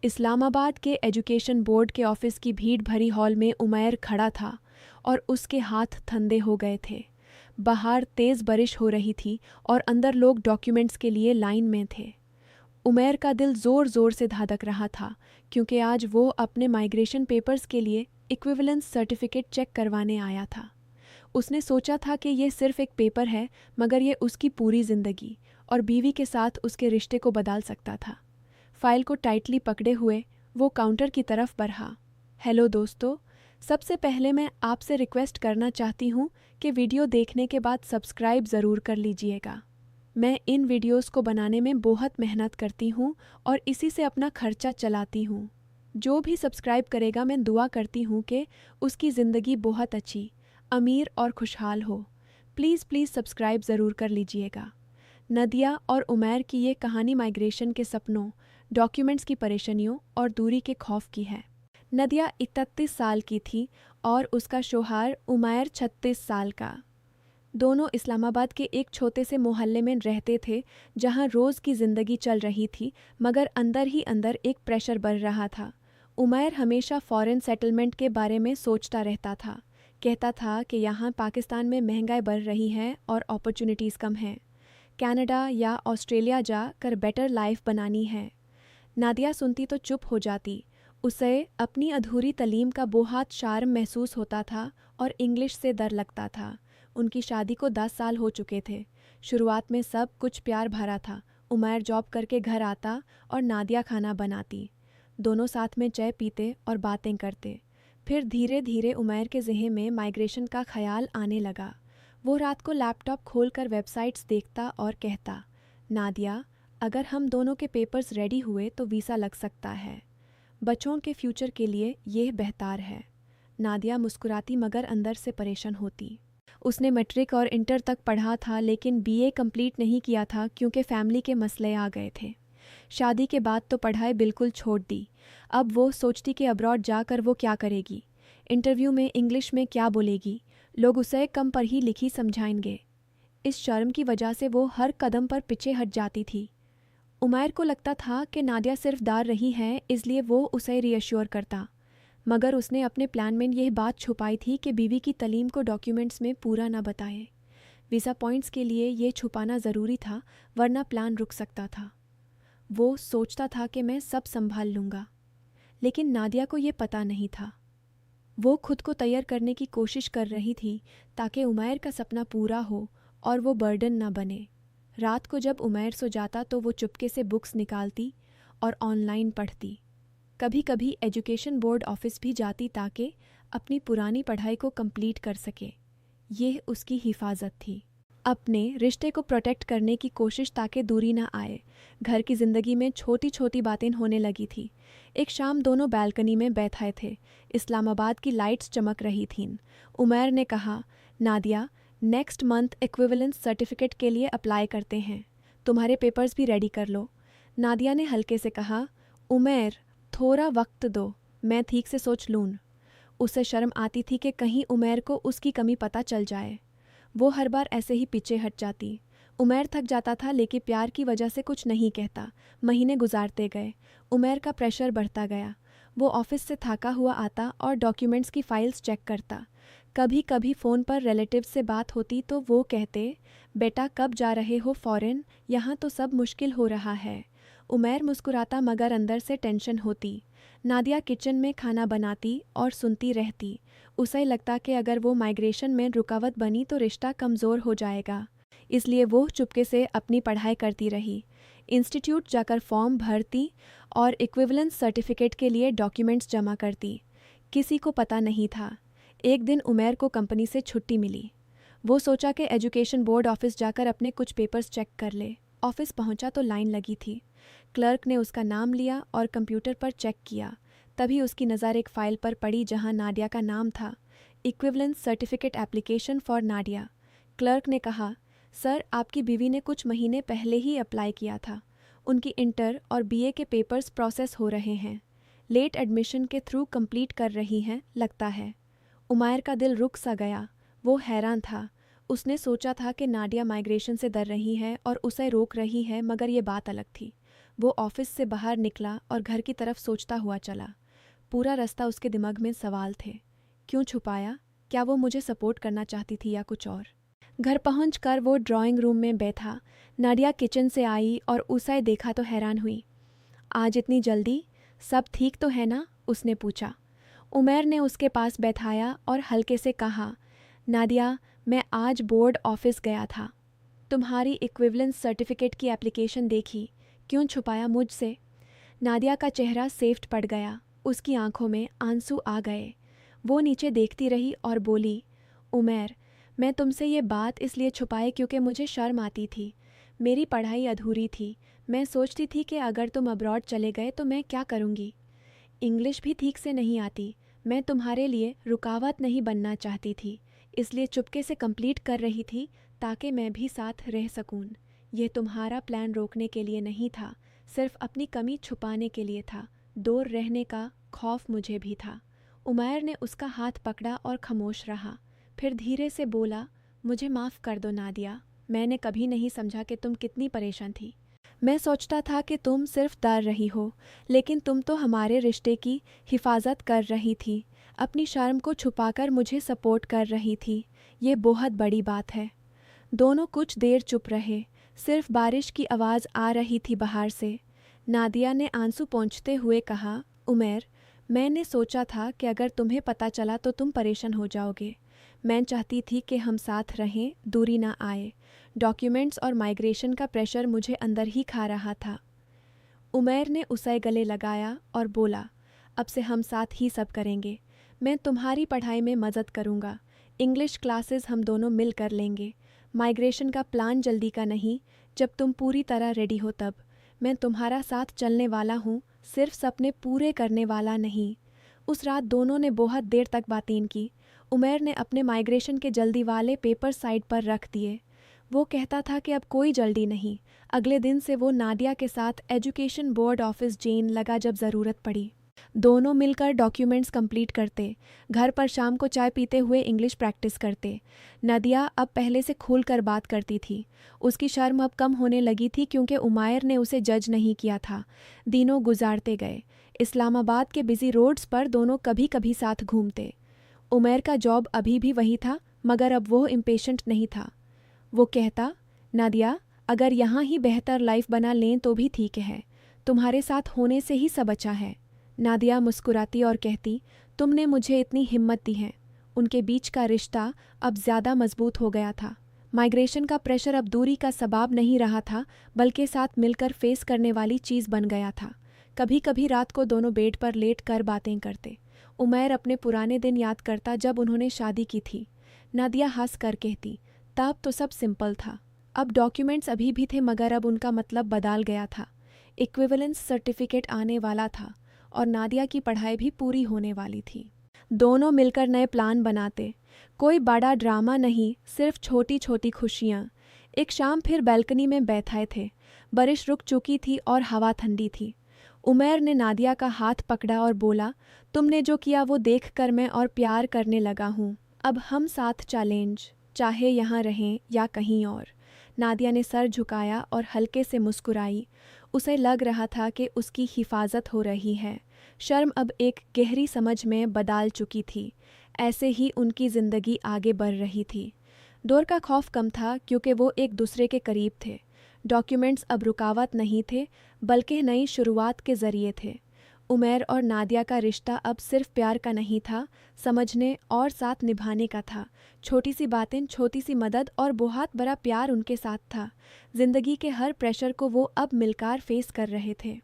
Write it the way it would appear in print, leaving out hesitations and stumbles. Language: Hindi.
इस्लामाबाद के एजुकेशन बोर्ड के ऑफिस की भीड़ भरी हॉल में उमैर खड़ा था और उसके हाथ ठंडे हो गए थे। बाहर तेज़ बारिश हो रही थी और अंदर लोग डॉक्यूमेंट्स के लिए लाइन में थे। उमैर का दिल ज़ोर ज़ोर से धड़क रहा था क्योंकि आज वो अपने माइग्रेशन पेपर्स के लिए इक्विवेलेंस सर्टिफिकेट चेक करवाने आया था। उसने सोचा था कि ये सिर्फ एक पेपर है, मगर ये उसकी पूरी ज़िंदगी और बीवी के साथ उसके रिश्ते को बदल सकता था। फाइल को टाइटली पकड़े हुए वो काउंटर की तरफ बढ़ा। हेलो दोस्तों, सबसे पहले मैं आपसे रिक्वेस्ट करना चाहती हूँ कि वीडियो देखने के बाद सब्सक्राइब ज़रूर कर लीजिएगा। मैं इन वीडियोस को बनाने में बहुत मेहनत करती हूँ और इसी से अपना खर्चा चलाती हूँ। जो भी सब्सक्राइब करेगा, मैं दुआ करती हूँ कि उसकी ज़िंदगी बहुत अच्छी, अमीर और खुशहाल हो। प्लीज़ प्लीज़ सब्सक्राइब ज़रूर कर लीजिएगा। नदिया और उमैर की ये कहानी माइग्रेशन के सपनों, डॉक्यूमेंट्स की परेशानियों और दूरी के खौफ की है। नदिया 31 साल की थी और उसका शौहर उमैर 36 साल का। दोनों इस्लामाबाद के एक छोटे से मोहल्ले में रहते थे जहां रोज़ की ज़िंदगी चल रही थी, मगर अंदर ही अंदर एक प्रेशर बढ़ रहा था। उमैर हमेशा फॉरेन सेटलमेंट के बारे में सोचता रहता था। कहता था कि यहाँ पाकिस्तान में महंगाई बढ़ रही है और अपॉर्चुनिटीज़ कम हैं। कनाडा या ऑस्ट्रेलिया जा कर बेटर लाइफ बनानी है। नादिया सुनती तो चुप हो जाती। उसे अपनी अधूरी तालीम का बहुत शर्म महसूस होता था और इंग्लिश से डर लगता था। उनकी शादी को 10 साल हो चुके थे। शुरुआत में सब कुछ प्यार भरा था। उमैर जॉब करके घर आता और नादिया खाना बनाती। दोनों साथ में चाय पीते और बातें करते। फिर धीरे धीरे उमैर के ज़हन में माइग्रेशन का ख्याल आने लगा। वो रात को लैपटॉप खोलकर वेबसाइट्स देखता और कहता, नादिया, अगर हम दोनों के पेपर्स रेडी हुए तो वीज़ा लग सकता है। बच्चों के फ्यूचर के लिए यह बेहतर है। नादिया मुस्कुराती मगर अंदर से परेशान होती। उसने मैट्रिक और इंटर तक पढ़ा था, लेकिन बीए कंप्लीट नहीं किया था क्योंकि फैमिली के मसले आ गए थे। शादी के बाद तो पढ़ाई बिल्कुल छोड़ दी। अब वो सोचती कि अब्रॉड जाकर वो क्या करेगी। इंटरव्यू में इंग्लिश में क्या बोलेगी, लोग उसे कम पर ही लिखी समझाएंगे। इस शर्म की वजह से वो हर कदम पर पीछे हट जाती थी। उमैर को लगता था कि नादिया सिर्फ डर रही है, इसलिए वो उसे रीअश्योर करता, मगर उसने अपने प्लान में यह बात छुपाई थी कि बीवी की तालीम को डॉक्यूमेंट्स में पूरा ना बताए। वीज़ा पॉइंट्स के लिए ये छुपाना ज़रूरी था, वरना प्लान रुक सकता था। वो सोचता था कि मैं सब संभाल लूँगा, लेकिन नादिया को ये पता नहीं था। वो खुद को तैयार करने की कोशिश कर रही थी ताकि उमैर का सपना पूरा हो और वो बर्डन ना बने। रात को जब उमैर सो जाता तो वो चुपके से बुक्स निकालती और ऑनलाइन पढ़ती। कभी कभी एजुकेशन बोर्ड ऑफिस भी जाती ताकि अपनी पुरानी पढ़ाई को कंप्लीट कर सके। यह उसकी हिफाजत थी, अपने रिश्ते को प्रोटेक्ट करने की कोशिश ताकि दूरी ना आए। घर की ज़िंदगी में छोटी छोटी बातें होने लगी थी। एक शाम दोनों बालकनी में बैठे थे। इस्लामाबाद की लाइट्स चमक रही थीं। उमैर ने कहा, Nadia, next month equivalence certificate के लिए अप्लाई करते हैं। तुम्हारे पेपर्स भी रेडी कर लो। नादिया ने हल्के से कहा, उमैर, थोड़ा वक्त दो, मैं ठीक से सोच लूँ। उसे शर्म आती थी कि कहीं उमैर को उसकी कमी पता चल जाए। वो हर बार ऐसे ही पीछे हट जाती। उमैर थक जाता था, लेकिन प्यार की वजह से कुछ नहीं कहता। महीने गुजारते गए। उमैर का प्रेशर बढ़ता गया। वो ऑफिस से थका हुआ आता और डॉक्यूमेंट्स की फाइल्स चेक करता। कभी कभी फ़ोन पर रिलेटिव से बात होती तो वो कहते, बेटा कब जा रहे हो फ़ॉरेन, यहाँ तो सब मुश्किल हो रहा है। उमैर मुस्कुराता मगर अंदर से टेंशन होती। नादिया किचन में खाना बनाती और सुनती रहती। उसे लगता कि अगर वो माइग्रेशन में रुकावट बनी तो रिश्ता कमज़ोर हो जाएगा। इसलिए वो चुपके से अपनी पढ़ाई करती रही। इंस्टीट्यूट जाकर फॉर्म भरती और इक्विवेलेंस सर्टिफिकेट के लिए डॉक्यूमेंट्स जमा करती। किसी को पता नहीं था। एक दिन उमैर को कंपनी से छुट्टी मिली। वो सोचा कि एजुकेशन बोर्ड ऑफिस जाकर अपने कुछ पेपर्स चेक कर ले। ऑफिस पहुंचा तो लाइन लगी थी। क्लर्क ने उसका नाम लिया और कंप्यूटर पर चेक किया। तभी उसकी नज़र एक फ़ाइल पर पड़ी जहां नादिया का नाम था, equivalence certificate application for Nadia. Clerk ने कहा, सर, आपकी बीवी ने कुछ महीने पहले ही अप्लाई किया था। उनकी इंटर और बीए के पेपर्स प्रोसेस हो रहे हैं। लेट एडमिशन के थ्रू कंप्लीट कर रही हैं, लगता है। उमैर का दिल रुक सा गया। वो हैरान था। उसने सोचा था कि नादिया माइग्रेशन से डर रही है और उसे रोक रही है, मगर ये बात अलग थी। वो ऑफिस से बाहर निकला और घर की तरफ सोचता हुआ चला। पूरा रास्ता उसके दिमाग में सवाल थे। क्यों छुपाया? क्या वो मुझे सपोर्ट करना चाहती थी या कुछ और? घर पहुंचकर वो ड्राइंग रूम में बैठा। नाडिया किचन से आई और उसे देखा तो हैरान हुई। आज इतनी जल्दी? सब ठीक तो है ना? उसने पूछा। उमैर ने उसके पास बैठाया और हल्के से कहा, नादिया, मैं आज बोर्ड ऑफिस गया था। तुम्हारी इक्विवेलेंस सर्टिफिकेट की एप्लीकेशन देखी। क्यों छुपाया मुझसे? नादिया का चेहरा सेफ्ट पड़ गया। उसकी आंखों में आंसू आ गए। वो नीचे देखती रही और बोली, उमैर, मैं तुमसे ये बात इसलिए छुपाए क्योंकि मुझे शर्म आती थी। मेरी पढ़ाई अधूरी थी। मैं सोचती थी कि अगर तुम अब्रॉड चले गए तो मैं क्या करूँगी। इंग्लिश भी ठीक से नहीं आती। मैं तुम्हारे लिए रुकावट नहीं बनना चाहती थी, इसलिए चुपके से कंप्लीट कर रही थी ताकि मैं भी साथ रह सकूं। यह तुम्हारा प्लान रोकने के लिए नहीं था, सिर्फ अपनी कमी छुपाने के लिए था। दूर रहने का खौफ मुझे भी था। उमैर ने उसका हाथ पकड़ा और खामोश रहा। फिर धीरे से बोला, मुझे माफ़ कर दो नादिया। मैंने कभी नहीं समझा कि तुम कितनी परेशान थी। मैं सोचता था कि तुम सिर्फ डर रही हो, लेकिन तुम तो हमारे रिश्ते की हिफाजत कर रही थी। अपनी शर्म को छुपाकर मुझे सपोर्ट कर रही थी। ये बहुत बड़ी बात है। दोनों कुछ देर चुप रहे। सिर्फ बारिश की आवाज़ आ रही थी बाहर से। नादिया ने आंसू पोंछते हुए कहा, उमैर, मैंने सोचा था कि अगर तुम्हें पता चला तो तुम परेशान हो जाओगे। मैं चाहती थी कि हम साथ रहें, दूरी ना आए। डॉक्यूमेंट्स और माइग्रेशन का प्रेशर मुझे अंदर ही खा रहा था। उमैर ने उसे गले लगाया और बोला, अब से हम साथ ही सब करेंगे। मैं तुम्हारी पढ़ाई में मदद करूँगा। इंग्लिश क्लासेस हम दोनों मिल कर लेंगे। माइग्रेशन का प्लान जल्दी का नहीं, जब तुम पूरी तरह रेडी हो तब। मैं तुम्हारा साथ चलने वाला हूँ, सिर्फ सपने पूरे करने वाला नहीं। उस रात दोनों ने बहुत देर तक बातें की। उमैर ने अपने माइग्रेशन के जल्दी वाले पेपर साइड पर रख दिए। वो कहता था कि अब कोई जल्दी नहीं। अगले दिन से वो नादिया के साथ एजुकेशन बोर्ड ऑफिस जेन लगा जब ज़रूरत पड़ी। दोनों मिलकर डॉक्यूमेंट्स कंप्लीट करते। घर पर शाम को चाय पीते हुए इंग्लिश प्रैक्टिस करते। नादिया अब पहले से खुलकर बात करती थी। उसकी शर्म अब कम होने लगी थी क्योंकि उमैर ने उसे जज नहीं किया था। दिनों गुजारते गए। इस्लामाबाद के बिजी रोड्स पर दोनों कभी कभी साथ घूमते। उमैर का जॉब अभी भी वही था, मगर अब वो इम्पेशेंट नहीं था। वो कहता, नादिया, अगर यहाँ ही बेहतर लाइफ बना लें तो भी ठीक है। तुम्हारे साथ होने से ही सब अच्छा है। नादिया मुस्कुराती और कहती, तुमने मुझे इतनी हिम्मत दी है। उनके बीच का रिश्ता अब ज़्यादा मजबूत हो गया था। माइग्रेशन का प्रेशर अब दूरी का सबब नहीं रहा था, बल्कि साथ मिलकर फेस करने वाली चीज़ बन गया था। कभी कभी रात को दोनों बेड पर लेट कर बातें करते। उमैर अपने पुराने दिन याद करता जब उन्होंने शादी की थी। नादिया हंस कर कहती, तब तो सब सिंपल था। अब डॉक्यूमेंट्स अभी भी थे, मगर अब उनका मतलब बदल गया था। इक्विवेलेंस सर्टिफिकेट आने वाला था और नादिया की पढ़ाई भी पूरी होने वाली थी। दोनों मिलकर नए प्लान बनाते। कोई बड़ा ड्रामा नहीं, सिर्फ छोटी छोटी खुशियाँ। एक शाम फिर बैल्कनी में बैठे थे। बारिश रुक चुकी थी और हवा ठंडी थी। उमैर ने नादिया का हाथ पकड़ा और बोला, तुमने जो किया वो देखकर मैं और प्यार करने लगा हूँ। अब हम साथ चैलेंज, चाहे यहाँ रहें या कहीं और। नादिया ने सर झुकाया और हल्के से मुस्कुराई। उसे लग रहा था कि उसकी हिफाजत हो रही है। शर्म अब एक गहरी समझ में बदल चुकी थी। ऐसे ही उनकी ज़िंदगी आगे बढ़ रही थी। दूर का खौफ कम था क्योंकि वो एक दूसरे के करीब थे। डॉक्यूमेंट्स अब रुकावट नहीं थे, बल्कि नई शुरुआत के ज़रिए थे। उमैर और नादिया का रिश्ता अब सिर्फ प्यार का नहीं था, समझने और साथ निभाने का था। छोटी सी बातें, छोटी सी मदद और बहुत बड़ा प्यार उनके साथ था। ज़िंदगी के हर प्रेशर को वो अब मिलकर फेस कर रहे थे।